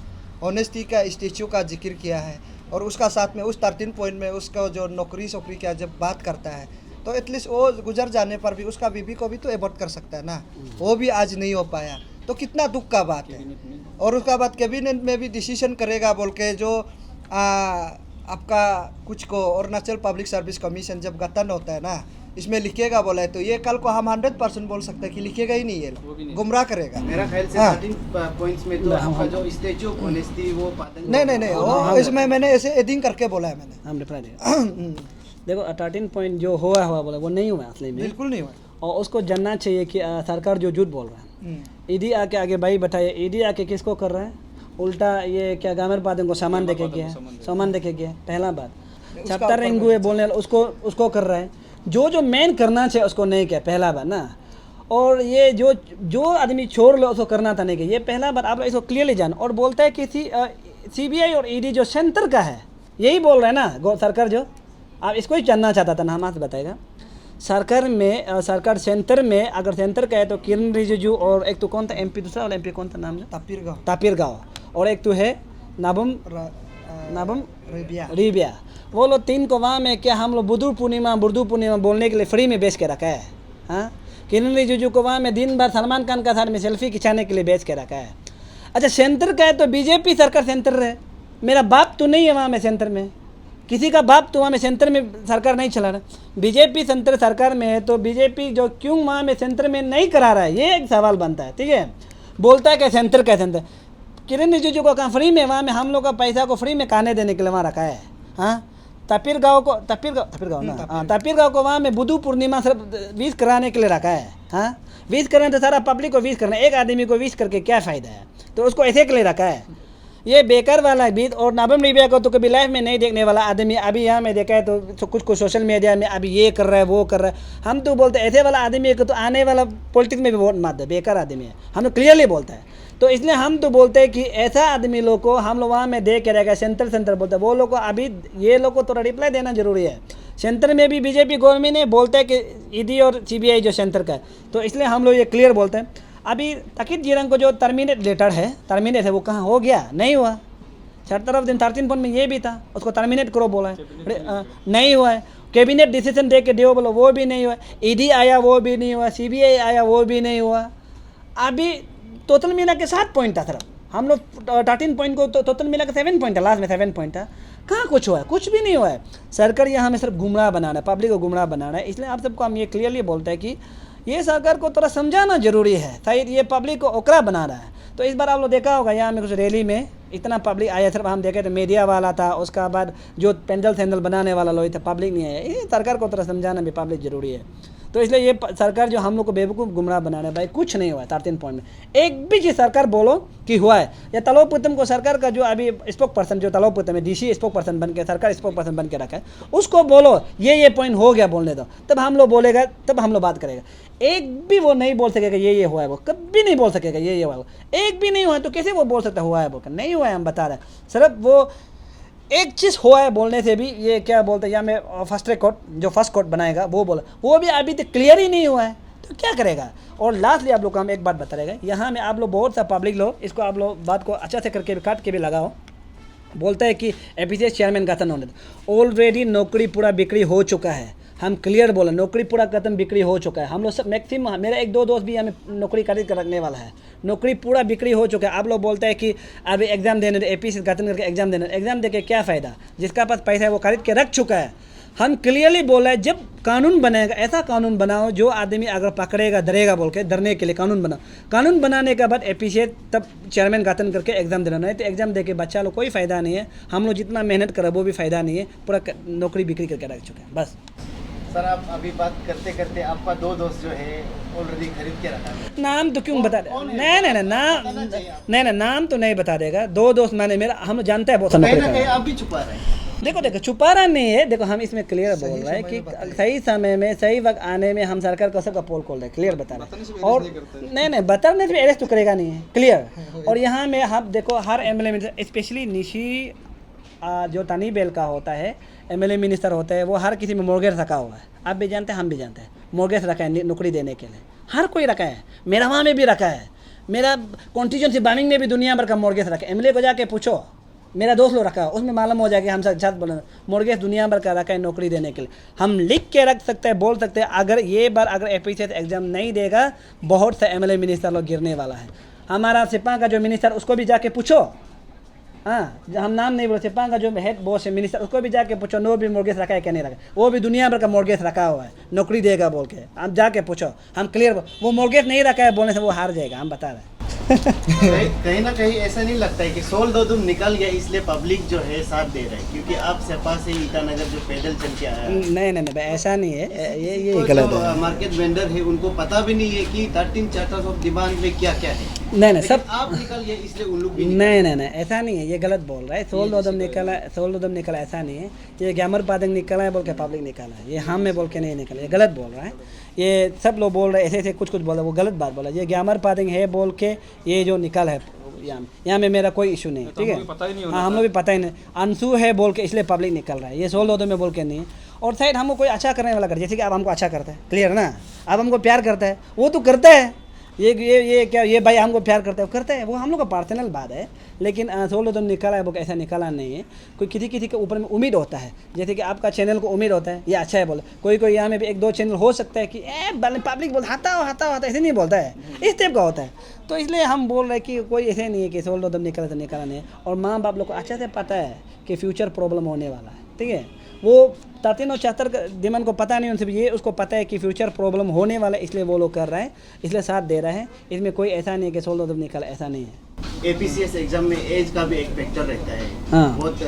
ऑनेस्टी का स्टेचू का जिक्र किया है, और उसका साथ में उस 13 पॉइंट में उसका जो नौकरी का जब बात करता है, तो एटलीस्ट वो गुजर जाने पर भी उसका बीबी को भी तो एबॉर्ट कर सकता है ना, वो भी आज नहीं हो पाया। तो कितना दुख का बात है। और उसका बाद कैबिनेट में भी डिसीजन करेगा बोल के जो आपका कुछ को अरुणाचल पब्लिक सर्विस कमीशन जब गठन होता है ना, इसमें लिखेगा बोला है, तो ये कल को हम 100% बोल सकते हैं कि लिखेगा ही नहीं, ये गुमराह करेगा। मेरा ख्याल से 13 पॉइंट्स में तो आपका जो स्टेचू ऑफ ऑनेस्टी वो नहीं, वो इसमें मैंने ऐसे एडिंग करके बोला है मैंने। हम रिप्लाई दिया। देखो 13 पॉइंट जो हुआ बोला वो नहीं हुआ असली में, बिल्कुल नहीं हुआ। और उसको जानना चाहिए कि सरकार जो झूठ बोल रहा है। ईडी आके आगे भाई बताइए, ईडी आके किसको कर रहा है उल्टा, ये क्या ग्यामर पादंग को सामान देके गया है, सामान देके गया। पहला बात, छत्तर रेंगू है बोलने उसको कर रहा है, जो मेन करना चाहिए उसको नहीं किया, पहला बात ना। और ये जो आदमी छोड़ लो उसको करना था नहीं किया, ये पहला बात आप लोग इसको क्लियरली जान। और बोलता है कि सीबीआई और ईडी जो सेंटर का है, यही बोल रहे हैं ना सरकार, जो आप इसको ही जानना चाहता था ना, हम आपसे बताएगा। सरकार सेंटर में, अगर सेंटर का है तो किरण रिजिजू, और एक तो कौन था एमपी, दूसरा वाला एमपी कौन था नाम है, तापिर गाँव, और एक तो है नाबम रिबिया। वो लोग 3 को वहाँ में क्या हम लोग बुर्दू पूर्णिमा बोलने के लिए फ्री में बेच के रखा है। हाँ, किरण रिजिजू को वहाँ में दिन भर सलमान खान का साथ में सेल्फी खिंचाने के लिए बेच के रखा है। अच्छा, सेंटर का है तो बीजेपी सरकार सेंटर है, मेरा बाप तो नहीं है वहाँ में सेंटर में, किसी का बाप तो वहाँ में सेंटर में सरकार नहीं चला रहा। बीजेपी सेंटर सरकार में है तो बीजेपी जो क्यों वहाँ में सेंटर में नहीं करा रहा है, ये एक सवाल बनता है। ठीक है, बोलता है कि सेंटर का सेंटर, किरण रिजिजू को कहाँ फ्री में, वहाँ में हम लोग का पैसा को फ्री में खाने देने के लिए वहाँ रखा है। हाँ, तापिर गाँव को वहाँ में बुद्धू पूर्णिमा सिर्फ 20 कराने के लिए रखा है। हाँ, 20 करना तो सारा पब्लिक को 20 करना, एक आदमी को 20 करके क्या फ़ायदा है, तो उसको ऐसे के लिए रखा है। ये बेकार वाला बीत और नाबम रिबिया को तो कभी लाइफ में नहीं देखने वाला आदमी अभी यहाँ में देखा है तो कुछ कुछ सोशल मीडिया में अभी ये कर रहा है वो कर रहा है। हम तो बोलते ऐसे वाला आदमी को तो आने वाला पॉलिटिक्स में भी वोट मत दे, बेकार आदमी है, हम लोग क्लियरली बोलते हैं। तो इसलिए हम तो बोलते हैं कि ऐसा आदमी लोग को हम लोग वहाँ में देख के रहेगा, सेंटर बोलते हैं वो लोग को अभी ये लोग को थोड़ा रिप्लाई देना जरूरी है। सेंटर में भी बीजेपी गवर्नमेंट ने बोलते हैं कि ईडी और सीबीआई जो सेंटर का है, तो इसलिए हम लोग ये क्लियर बोलते हैं। अभी तकित जीरंग को जो टर्मिनेट लेटर है, टर्मिनेट है, वो कहाँ हो गया? नहीं हुआ। 13 पॉइंट में ये भी था, उसको टर्मिनेट करो बोला है, नहीं हुआ है। कैबिनेट डिसीजन दे के दो बोलो, वो भी नहीं हुआ। ईडी आया वो भी नहीं हुआ, सीबीआई आया वो भी नहीं हुआ। अभी टोटल मिला के 7 पॉइंट था सर, हम लोग 13 पॉइंट को तो टोटल मिला के 7 पॉइंट था, लास्ट में 7 पॉइंट था। कहाँ कुछ हुआ है? कुछ भी नहीं हुआ है। सरकार यहाँ में सिर्फ गुमराह बनाना है, पब्लिक को गुमराह बनाना है। इसलिए आप सबको हम ये क्लियरली बोलते हैं कि ये सरकार को थोड़ा समझाना जरूरी है, शायद ये पब्लिक को ओकरा बना रहा है। तो इस बार आप लोग देखा होगा यहाँ में कुछ रैली में इतना पब्लिक आया, सिर्फ हम देखे तो मीडिया वाला था, उसका बाद जो पेंडल सैंडल बनाने वाला लोग थे, पब्लिक नहीं आया। ये सरकार को थोड़ा समझाना भी पब्लिक जरूरी है। तो इसलिए ये सरकार जो हम लोग को बेवकूफ़ गुमराह बना रहा है, भाई कुछ नहीं हुआ है 13 पॉइंट में। एक भी चीज़ सरकार बोलो कि हुआ है। या तलोपुतम को सरकार का जो अभी स्पोक पर्सन जो तलोपुतम है, डीसी स्पोक पर्सन बन के, सरकार स्पोक पर्सन बन के रखा है, उसको बोलो ये पॉइंट हो गया बोलने दो, तब हम लोग बोलेगा, तब हम लोग बात करेगा। एक भी वो नहीं बोल सकेगा ये हुआ है, वो कभी नहीं बोल सकेगा ये हुआ है। एक भी नहीं हुआ है तो कैसे वो बोल सकता हुआ है बोलकर? नहीं हुआ है, हम बता रहे हैं। सिर्फ वो एक चीज़ हुआ है बोलने से भी ये क्या बोलते हैं, या मैं फर्स्ट ट्रैक कोर्ट जो फर्स्ट कोर्ट बनाएगा वो बोला, वो भी अभी तक क्लियर ही नहीं हुआ है, तो क्या करेगा? और लास्टली आप लोग को हम एक बात बता रहेगा, यहाँ में आप लोग बहुत सा पब्लिक लोग इसको आप लोग बात को अच्छा से करके काट के भी लगाओ। बोलता है कि एपीसीएस चेयरमैन गठन होने दो। ऑलरेडी नौकरी पूरा बिक्री हो चुका है, हम क्लियर बोले, नौकरी पूरा खत्म बिक्री हो चुका है। हम लोग सब मैक्सिमम, मेरा 1-2 दोस्त भी हमें नौकरी खरीद कर रखने वाला है, नौकरी पूरा बिक्री हो चुका है। आप लोग बोलते हैं कि अभी एग्जाम देने, एपीसीएस गठन करके एग्जाम देने, एग्जाम देके क्या फ़ायदा? जिसका पास पैसा है वो खरीद के रख चुका है। हम क्लियरली बोल रहे हैं, जब कानून बनेगा ऐसा कानून बनाओ जो आदमी अगर पकड़ेगा डरेगा बोल के, डरने के लिए कानून बनाओ। कानून बनाने के बाद एपीसीएस तब चेयरमैन गठन करके एग्जाम देना, नहीं तो एग्जाम दे के बच्चा लोग कोई फ़ायदा नहीं है। हम लोग जितना मेहनत करें वो भी फ़ायदा नहीं है, पूरा नौकरी बिक्री करके रख चुके हैं बस। सर आप अभी बात करते करते आपका 2 दोस्त जो है ऑलरेडी खरीद के रखा है। नाम तो क्यों बता दे? नहीं, नाम तो नहीं बता देगा। 2 दोस्त मैंने मेरा, हम जानते हैं बहुत कहीं ना कहीं आप भी छुपा रहे हैं। देखो छुपा रहा नहीं है। देखो हम इसमें क्लियर बोल रहे हैं कि सही समय में सही वक्त आने में हम सरकार को सबका पोल खोल रहे हैं, क्लियर बता रहे हैं। और नहीं बताने से अरेस्ट तो करेगा नहीं है, क्लियर। और यहाँ में हम देखो हर एमएलए में, स्पेशली निशी जो तनी बेल का होता है, एमएलए मिनिस्टर होता है, वो हर किसी में मोर्गेज रखा हुआ है। आप भी जानते हैं, हम भी जानते हैं, मोर्गेज रखा है नौकरी देने के लिए, हर कोई रखा है। मेरा वहाँ में भी रखा है, मेरा कॉन्स्टिट्यूंसी बामिंग में भी दुनिया भर का मोर्गेज रखा है। एमएलए को जाके पूछो, मेरा दोस्त लोग रखा है, उसमें मालूम हो जाएगा। हम साथ बोले मोर्गेज दुनिया भर का रखा है नौकरी देने के लिए। हम लिख के रख सकते हैं, बोल सकते हैं। अगर ये बार अगर एपीसीएस एग्जाम नहीं देगा, बहुत सा एमएलए मिनिस्टर लोग गिरने वाला है। हमारा सिपा का जो मिनिस्टर, उसको भी जाके पूछो। हाँ, हम नाम नहीं बोले, सिपा का जो हेड बॉस है मिनिस्टर, उसको भी जाके पूछो नो भी मोर्गेज रखा है क्या नहीं रखा है। वो भी दुनिया भर का मोर्गेज रखा हुआ है, नौकरी देगा बोल के। आप जाके पूछो, हम क्लियर। वो मोर्गेज नहीं रखा है बोलने से वो हार जाएगा, हम बता रहे हैं। कहीं ना कहीं ऐसा नहीं लगता है कि सोल दो दुम निकल गया इसलिए पब्लिक जो है साथ दे रहा है? क्योंकि आप सेपा से ईटानगर जो पैदल चल के आया है। नहीं ऐसा नहीं है, ये गलत है। मार्केट वेंडर है उनको पता भी नहीं है कि 13 चार्टर्स ऑफ डिमांड में क्या क्या है। नहीं सब आप निकल गए इसलिए उन लोग भी नहीं ऐसा नहीं है, ये गलत बोल रहा है। सोल दो दम निकला ऐसा नहीं है। ये ग्यामर पादंग निकला है बोल के पब्लिक निकाला है, ये हम में बोल के नहीं निकला, ये गलत बोल रहा है। ये सब लोग बोल रहे हैं ऐसे कुछ बोल रहे हैं, वो गलत बात बोला। ये ग्यामर पादंग है बोल के ये जो निकल है यहाँ में मेरा कोई इशू नहीं है, ठीक है। हाँ, हम लोग भी पता ही नहीं। अंशु है बोल के इसलिए पब्लिक निकल रहा है, ये 16 में बोल के नहीं है। और शायद हमको कोई अच्छा करने वाला कर, जैसे कि आप हमको अच्छा करता है, क्लियर ना, आप हमको प्यार करता है, वो तो करता है। ये क्या, ये भाई हमको प्यार करता है, वो करता है, वो हम लोग का पर्सनल बात है। लेकिन 16 निकला है वो ऐसा निकला नहीं है। कोई किसी के ऊपर में उम्मीद होता है, जैसे कि आपका चैनल को उम्मीद होता है ये अच्छा है बोले। कोई यहाँ में भी 1-2 चैनल हो सकता है कि पब्लिक बोल हटाओ ऐसे नहीं बोलता है, इस टाइप का होता है। तो इसलिए हम बोल रहे हैं कि कोई ऐसे नहीं है कि 16 निकला तो निकला नहीं है। और माँ बाप लोग को अच्छा से पता है कि फ्यूचर प्रॉब्लम होने वाला है, ठीक है। वो 13 और 74 दिमन को पता नहीं, उनसे ये उसको पता है कि फ्यूचर प्रॉब्लम होने वाला है, इसलिए वो लोग कर रहे हैं, इसलिए साथ दे रहे हैं। इसमें कोई ऐसा नहीं है कि 16 निकला, ऐसा नहीं है। एपीसीएस एग्जाम में एज का भी एक फैक्टर रहता है। हाँ। बहुत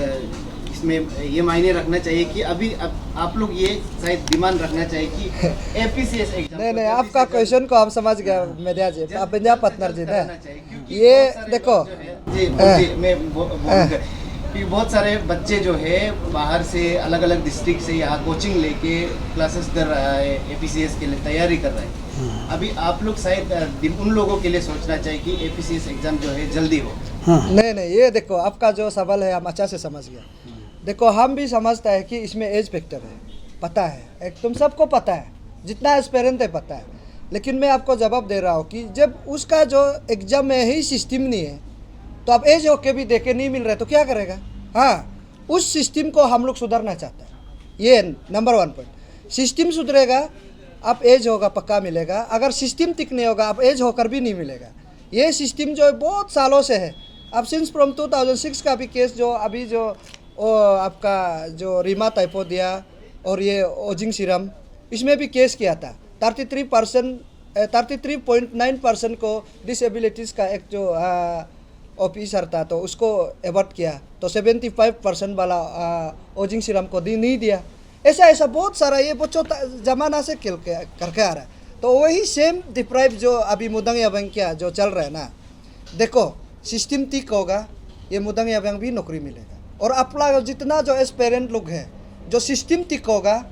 इसमें ये मायने रखना चाहिए कि अभी आप लोग ये शायद डिमांड रखना चाहिए कि एपीसीएस एग्जाम नहीं नहीं, आपका क्वेश्चन को हम समझ गए मेरिया जी, पंजाब पत्नर जी ने ये देखो जी मैं क्योंकि बहुत सारे बच्चे जो है बाहर से अलग अलग डिस्ट्रिक्ट से यहाँ कोचिंग लेके क्लासेस कर रहा है, एपीसीएस के लिए तैयारी कर रहा है। अभी आप लोग शायद उन लोगों के लिए सोचना चाहिए कि एपीसीएस एग्जाम जो है जल्दी हो। नहीं नहीं, ये देखो आपका जो सवाल है हम अच्छा से समझ गया। देखो हम भी समझता है कि इसमें एज फैक्टर है, पता है, एक तुम सबको पता है, जितना एक्सपेरियंस है पता है। लेकिन मैं आपको जवाब दे रहा हूँ कि जब उसका जो एग्जाम में ही सिस्टम नहीं है तो आप एज होके भी देखे नहीं मिल रहे तो क्या करेगा। हाँ, उस सिस्टम को हम लोग सुधारना चाहते हैं, ये नंबर 1 पॉइंट। सिस्टम सुधरेगा आप एज होगा पक्का मिलेगा, अगर सिस्टम ठीक नहीं होगा आप एज होकर भी नहीं मिलेगा। ये सिस्टम जो है बहुत सालों से है। अब सिंस फ्रॉम 2006 का भी केस जो अभी जो आपका जो रीमा ताइपोदिया और ये ओजिंग सीरम, इसमें भी केस किया था। 33.9% को डिसेबिलिटीज़ का एक जो ऑफिसर था तो उसको एवर्ट किया, तो 75% वाला ओजिंग सीरम को नहीं दिया। ऐसा बहुत सारा ये बच्चों जमाना से करके आ रहा है। तो वही सेम डिप्राइव जो अभी मुदंग याबंग क्या जो चल रहा है ना, देखो सिस्टम ठीक होगा ये मुदंग याबंग भी नौकरी मिलेगा, और अपना जितना जो एस्पेरेंट लोग हैं जो सिस्टम ठीक होगा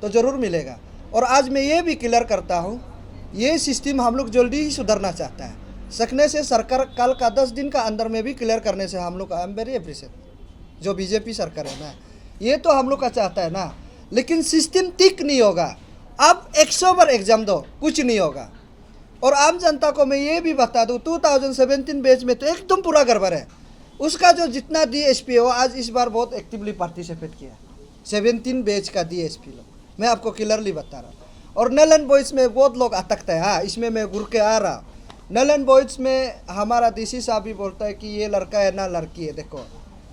तो ज़रूर मिलेगा। और आज मैं ये भी क्लियर करता हूँ, ये सिस्टम हम लोग जल्दी ही सुधरना चाहता है। सकने से सरकार कल का 10 दिन का अंदर में भी क्लियर करने से हम लोग आई एम वेरी अप्रिशिएट। जो बीजेपी सरकार है ना, ये तो हम लोग का चाहता है ना, लेकिन सिस्टम ठीक नहीं होगा। अब 100 बार एग्जाम दो, कुछ नहीं होगा। और आम जनता को मैं ये भी बता दूँ, 2017 बैच में तो एकदम पूरा गड़बड़ है। उसका जो जितना DSP हो आज इस बार बहुत एक्टिवली पार्टिसिपेट किया, 17 बैच का DSP लोग, मैं आपको क्लियरली बता रहा हूँ। और नल एंड बॉयज़ में बहुत लोग अटकते हैं। हाँ, इसमें मैं घुर के आ रहा। नल एंड बॉयज़ में हमारा DC साहब भी बोलता है कि ये लड़का है ना लड़की है। देखो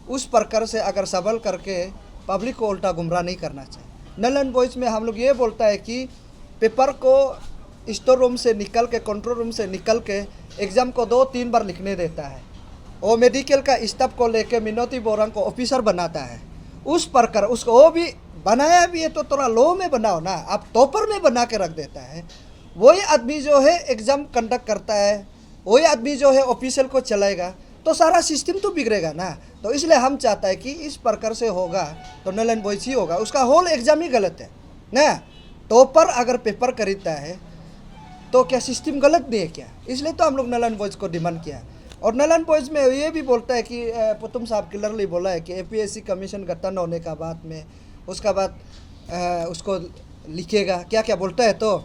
उस प्रकार से अगर सबल करके पब्लिक को उल्टा गुमराह नहीं करना चाहिए। नल एंड बॉयज़ में हम लोग ये बोलता है कि पेपर को स्टोर रूम से निकल के, कंट्रोल रूम से निकल के एग्ज़ाम को 2-3 बार लिखने देता है। वो मेडिकल का स्टाफ को लेके मिनोती बोरंग को ऑफिसर बनाता है। उस प्रकार उसको वो भी बनाया भी है तो थोड़ा लो में बनाओ ना, आप टॉपर में बना के रख देता है। वही आदमी जो है एग्ज़ाम कंडक्ट करता है, वही आदमी जो है ऑफिशियल को चलाएगा, तो सारा सिस्टम तो बिगड़ेगा ना। तो इसलिए हम चाहता है कि इस प्रकार से होगा तो नल एंड बॉयज़ ही होगा। उसका होल एग्ज़ाम ही गलत है ना। टॉपर अगर पेपर खरीदता है तो क्या सिस्टम गलत नहीं है क्या? इसलिए तो हम लोग नल एंड बॉयज़ को डिमांड किया। और नल एंड बॉयज़ में ये भी बोलता है कि पुतुम साहब क्लियरली बोला है कि APSC कमीशन गठन होने का बाद में उसका बाद उसको लिखेगा, क्या क्या बोलता है, तो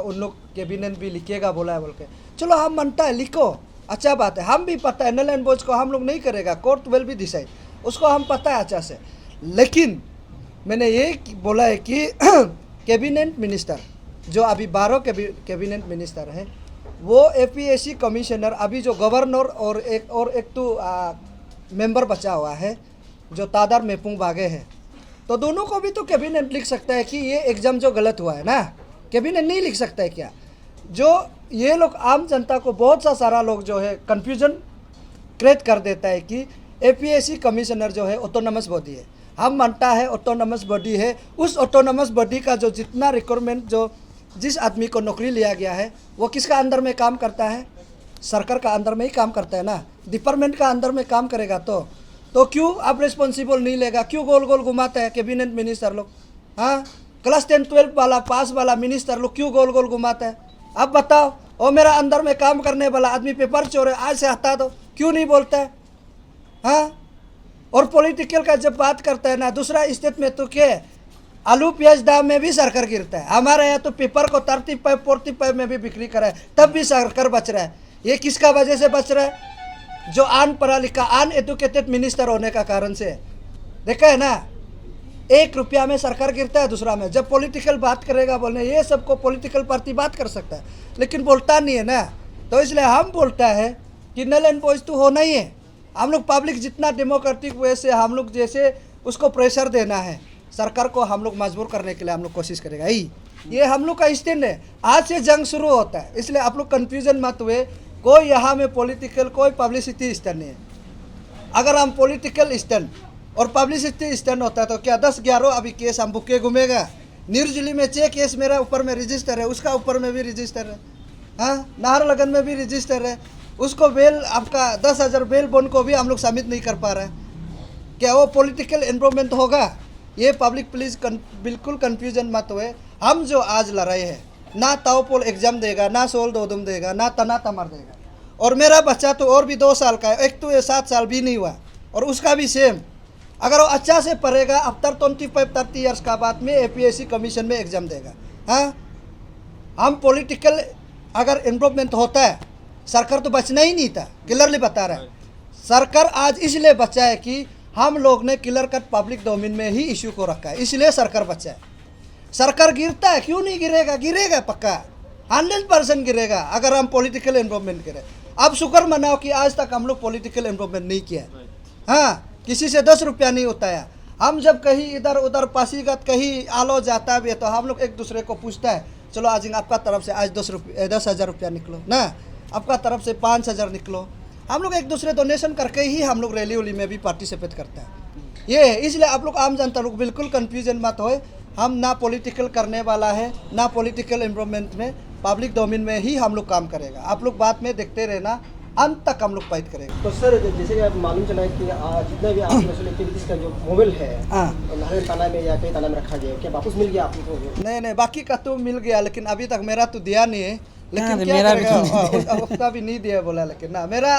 उन लोग कैबिनेट भी लिखेगा बोला है बोल के। चलो हम मानता है, लिखो, अच्छा बात है। हम भी पता है नल एंड बॉयज़ को हम लोग नहीं करेगा, कोर्ट विल भी डिसाइड, उसको हम पता है अच्छा से। लेकिन मैंने ये बोला है कि कैबिनेट मिनिस्टर जो अभी 12 कैबिनेट मिनिस्टर हैं, वो APSC कमिश्नर अभी जो गवर्नर और एक तो मेंबर बचा हुआ है जो तादार मेपुंग बागे है, तो दोनों को भी तो कैबिनेट लिख सकता है कि ये एग्ज़ाम जो गलत हुआ है ना। कैबिनेट नहीं लिख सकता है क्या? जो ये लोग आम जनता को बहुत सा सारा लोग जो है कन्फ्यूजन क्रिएट कर देता है कि APSC कमिश्नर जो है ऑटोनमस बॉडी है। हम मानता है ऑटोनमस बॉडी है। उस ऑटोनमस बॉडी का जो जितना रिक्वायरमेंट जो जिस आदमी को नौकरी लिया गया है वो किसका अंदर में काम करता है? सरकार का अंदर में ही काम करता है ना। डिपार्टमेंट का अंदर में काम करेगा तो क्यों आप रिस्पॉन्सिबल नहीं लेगा? क्यों गोल गोल घुमाते हैं कैबिनेट मिनिस्टर लोग? हाँ, क्लास 10-12 वाला पास वाला मिनिस्टर लोग क्यों गोल गोल घुमाते हैं? अब बताओ, और मेरा अंदर में काम करने वाला आदमी पेपर चोर है, आज से हटा दो, क्यों नहीं बोलता है? हाँ, और पॉलिटिकल का जब बात करता है ना दूसरा स्टेट में, तो क्या आलू प्याज दाम में भी सरकार गिरता है। हमारे यहाँ तो पेपर को 35-45 में भी बिक्री करा है, तब भी सरकार बच रहा है। ये किसका वजह से बच रहा है? जो अन पढ़ा लिखा अनएजुकेटेड मिनिस्टर होने का कारण से। देखा है ना, 1 रुपया में सरकार गिरता है, दूसरा में जब पॉलिटिकल बात करेगा बोलने, ये सबको पॉलिटिकल पार्टी बात कर सकता है लेकिन बोलता नहीं है ना। तो इसलिए हम बोलता है कि नल एंड बॉयज़ तो होना ही है। हम लोग पब्लिक जितना डेमोक्रेटिक वे से हम लोग जैसे उसको प्रेशर देना है, सरकार को हम लोग मजबूर करने के लिए हम लोग कोशिश करेगा ही। ये हम लोग का स्टैंड है। आज से जंग शुरू होता है, इसलिए आप लोग कन्फ्यूजन मत हुए। कोई यहाँ में पॉलिटिकल कोई पब्लिसिटी स्टैंड नहीं है। अगर हम पॉलिटिकल स्टैंड और पब्लिसिटी स्टैंड होता है तो क्या 10-11 अभी केस हम बुक के घूमेगा। न्यूज़ में 6 केस मेरा ऊपर में रजिस्टर है, उसका ऊपर में भी रजिस्टर है, हाँ नाहर लगन में भी रजिस्टर है। उसको बेल आपका 10,000 बेल बॉन्ड को भी हम लोग सबमिट नहीं कर पा रहे हैं। क्या वो पॉलिटिकल इन्वॉल्वमेंट होगा? ये पब्लिक प्लीज़ बिल्कुल कन्फ्यूजन मत हुए। हम जो आज लड़ाई है ना ताओपोल एग्ज़ाम देगा, ना सोल दोदुम देगा, ना तना तमर देगा। और मेरा बच्चा तो और भी 2 साल का है, एक तो ये 7 साल भी नहीं हुआ और उसका भी सेम। अगर वो अच्छा से पढ़ेगा आफ्टर 25-30 ईयर्स का बाद में APSC कमीशन में एग्ज़ाम देगा। हाँ हम पॉलिटिकल अगर इन्वॉल्वमेंट होता है, सरकार तो बचना ही नहीं था, क्लियरली बता रहा है। सरकार आज इसलिए बचा है कि हम लोग ने क्लियर कट पब्लिक डोमेन में ही इशू को रखा है, इसलिए सरकार बचा है। सरकार गिरता है, क्यों नहीं गिरेगा? गिरेगा पक्का, 100% गिरेगा अगर हम पॉलिटिकल इन्वॉल्वमेंट करें। अब शुक्र मनाओ कि आज तक हम लोग पॉलिटिकल इन्वॉल्वमेंट नहीं किया। हाँ किसी से 10 रुपया नहीं उठाया। हम जब कहीं इधर उधर पासीगत कहीं आलो जाता भी है तो हम लोग एक दूसरे को पूछता है, चलो आज आपका तरफ से आज 10,000 रुपया निकलो ना, आपका तरफ से 5,000 निकलो। हम लोग एक दूसरे डोनेशन करके ही हम लोग रैली उली में भी पार्टिसिपेट करते हैं। ये है, इसलिए आप लोग आम जनता लोग बिल्कुल कन्फ्यूजन मत होए। हम ना पॉलिटिकल करने वाला है, ना पॉलिटिकल इन्वॉल्वमेंट में, पब्लिक डोमेन में ही हम लोग काम करेगा। आप लोग बाद में देखते रहना, अंत तक हम लोग फाइट करेंगे। तो सर जैसे कि आप मालूम चला है कि जितने भी आपकी सोशल एक्टिविटीज़ का जो मोबाइल है हाँ नारायण थाना में या कई थाना में रखा गया, क्या वापस मिल गया आप लोगों को? नहीं बाकी का तो मिल गया, लेकिन अभी तक मेरा तो दिया नहीं है। लेकिन हाँ, क्या मेरा भी करेगा, उसका भी नहीं दिया बोला। लेकिन ना मेरा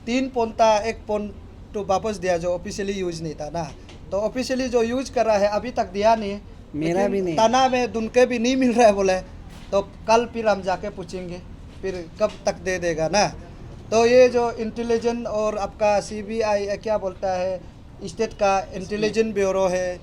3 पौन था, 1 पौन तो वापस दिया जो ऑफिशियली यूज नहीं था ना, तो ऑफिशियली जो यूज कर रहा है अभी तक दिया नहीं है। मेरा लेकिन भी नहीं। थाना में दुनके भी नहीं मिल रहा है बोले, तो कल फिर हम जाके पूछेंगे फिर कब तक दे देगा ना। तो ये जो इंटेलिजेंस और आपका CBI क्या बोलता है, स्टेट का इंटेलिजेंस ब्यूरो है,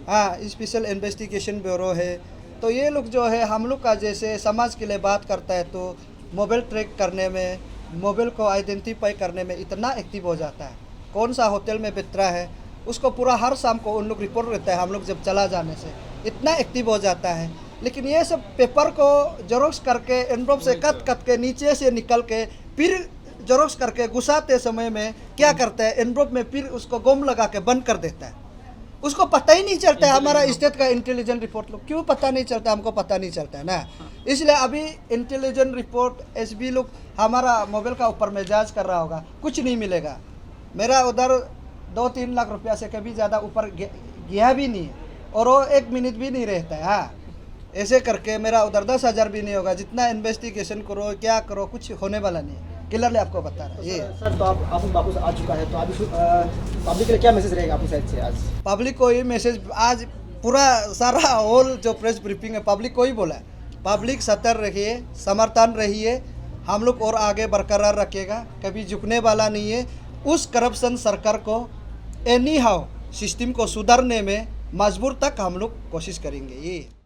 हाँ स्पेशल इन्वेस्टिगेशन ब्यूरो है, तो ये लोग जो है हम लोग का जैसे समाज के लिए बात करता है तो मोबाइल ट्रैक करने में, मोबाइल को आइडेंटिफाई करने में इतना एक्टिव हो जाता है। कौन सा होटल में बितरा है उसको पूरा हर शाम को उन लोग रिपोर्ट रहता है। हम लोग जब चला जाने से इतना एक्टिव हो जाता है। लेकिन ये सब पेपर को जेरोक्स करके एनवलप से कट के नीचे से निकल के फिर जेरोक्स करके घुसाते समय में क्या करता है, एनवलप में फिर उसको गोम लगा के बंद कर देता है। उसको पता ही नहीं चलता है हमारा स्टेट का इंटेलिजेंस रिपोर्ट लोग क्यों पता नहीं चलता, हमको पता नहीं चलता है ना। इसलिए अभी इंटेलिजेंस रिपोर्ट SB लोग हमारा मोबाइल का ऊपर में जांच कर रहा होगा, कुछ नहीं मिलेगा। मेरा उधर 2-3 लाख रुपया से कभी ज़्यादा ऊपर गया भी नहीं है और वो 1 मिनट भी नहीं रहता है। हाँ ऐसे करके मेरा उधर 10,000 भी नहीं होगा। जितना इन्वेस्टिगेशन करो क्या करो कुछ होने वाला नहीं है, क्लियरली आपको बता रहा है ये। सर तो आप वापस आ चुका है, तो अभी पब्लिक के लिए क्या मैसेज रहेगा आपकी साइड से आज? पब्लिक को ये मैसेज आज पूरा सारा होल जो प्रेस ब्रीफिंग है पब्लिक को ही बोला है, पब्लिक सतर्क रहिए, समर्थन रहिए, हम लोग और आगे बरकरार रखेगा, कभी झुकने वाला नहीं है। उस करप्शन सरकार को एनी हाउ सिस्टम को सुधारने में मजबूर तक हम लोग कोशिश करेंगे। ये